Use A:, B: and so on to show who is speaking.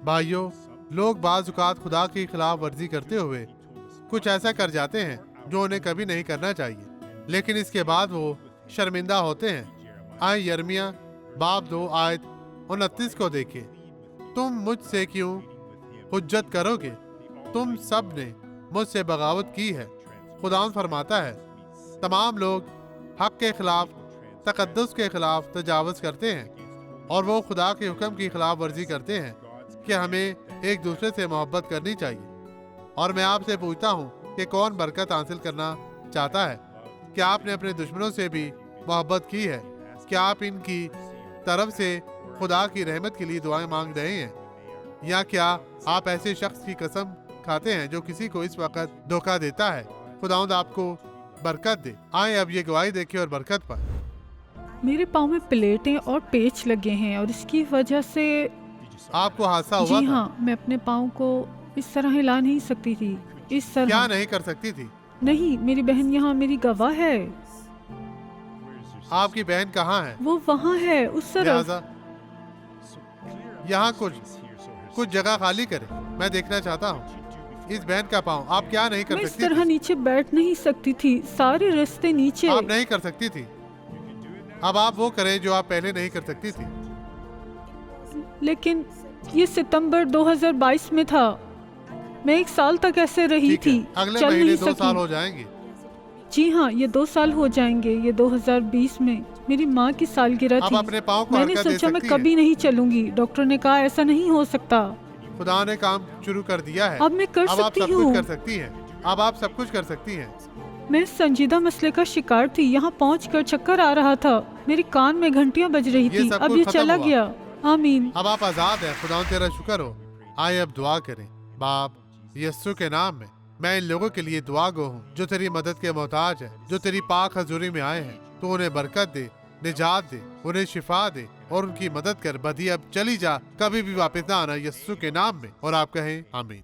A: भाइयों, लोग बाज़ औक़ात खुदा की खिलाफ वर्जी करते हुए कुछ ऐसा कर जाते हैं जो उन्हें कभी नहीं करना चाहिए, लेकिन इसके बाद वो शर्मिंदा होते हैं। आए यिर्मयाह बाब 2 आयत 29 को देखें। तुम मुझसे क्यों हुज्जत करोगे? तुम सब ने मुझसे बगावत की है। खुदावंद फरमाता है, तमाम लोग हक के खिलाफ, तकद्दुस के खिलाफ तजावुज़ करते हैं और वो खुदा के हुक्म की खिलाफ वर्जी करते हैं कि हमें एक दूसरे से मोहब्बत करनी चाहिए। और मैं आपसे पूछता हूँ कि कौन बरकत हासिल करना चाहता है? क्या आपने अपने दुश्मनों से भी मोहब्बत की है? क्या आप इनकी तरफ से खुदा की रहमत के लिए दुआएं मांग रहे हैं, या क्या आप ऐसे शख्स की कसम खाते हैं जो किसी को इस वक्त धोखा देता है? खुदावंद आपको बरकत दे। आए अब ये गवाही देखें और बरकत पाएं।
B: मेरे पाँव में प्लेटें और पेच लगे हैं और इसकी वजह से
A: आपको हादसा हुआ
B: जी
A: था?
B: हाँ, मैं अपने पाँव को इस तरह हिला नहीं सकती थी। इस तरह
A: क्या नहीं कर सकती थी?
B: नहीं, मेरी बहन यहाँ मेरी गवाह है।
A: आपकी बहन कहाँ है?
B: वो वहाँ है, उस तरफ।
A: लिहाजा यहाँ कुछ जगह खाली करें, मैं देखना चाहता हूँ इस बहन का पाँव। आप क्या नहीं कर
B: मैं इस
A: सकती
B: तरह
A: थी?
B: नीचे बैठ नहीं सकती थी, सारे रास्ते नीचे।
A: आप नहीं कर सकती थी। अब आप वो करें जो आप पहले नहीं कर सकती थी।
B: लेकिन ये सितंबर 2022 में था। मैं 1 साल तक ऐसे रही
A: ठीक
B: थी,
A: है, अगले
B: चल
A: महीने
B: नहीं
A: 2 साल
B: सकी।
A: हो जाएंगे।
B: जी हाँ, ये 2 साल हो जाएंगे। ये 2020 में मेरी माँ की सालगिरह
A: अब
B: थी।
A: अपने पाँव को
B: मैंने
A: हरकत दे
B: सोचा मैं
A: सकती है।
B: कभी नहीं चलूंगी। डॉक्टर ने कहा ऐसा नहीं हो सकता।
A: खुदा ने काम शुरू कर दिया है।
B: अब मैं कर
A: अब आप
B: सकती
A: सब कुछ
B: हूँ।
A: कर सकती हैं। अब आप सब कुछ कर सकती हैं।
B: मैं संजीदा मसले का शिकार थी। यहाँ पहुँचकर चक्कर आ रहा था। मेरी कान में घंटियाँ बज रही
A: ये
B: थी।
A: सब
B: अब
A: कुछ
B: ये
A: खत्म
B: चला
A: हुआ।
B: गया। आमीन।
A: अब आप आजाद हैं। खुदा तेरा शुक्र हो। आए अब दुआ करें। बाप यस्सु के नाम में मैं इन लोगों के लिए दुआ गो हूँ जो तेरी मदद के मोहताज है, जो तेरी पाक हजूरी में आए हैं। तो उन्हें बरकत दे, निजात दे, उन्हें शिफा दे और उनकी मदद कर। बदी अब चली जा, कभी भी वापस ना आना, यस्सु के नाम में। और आप कहें आमीन।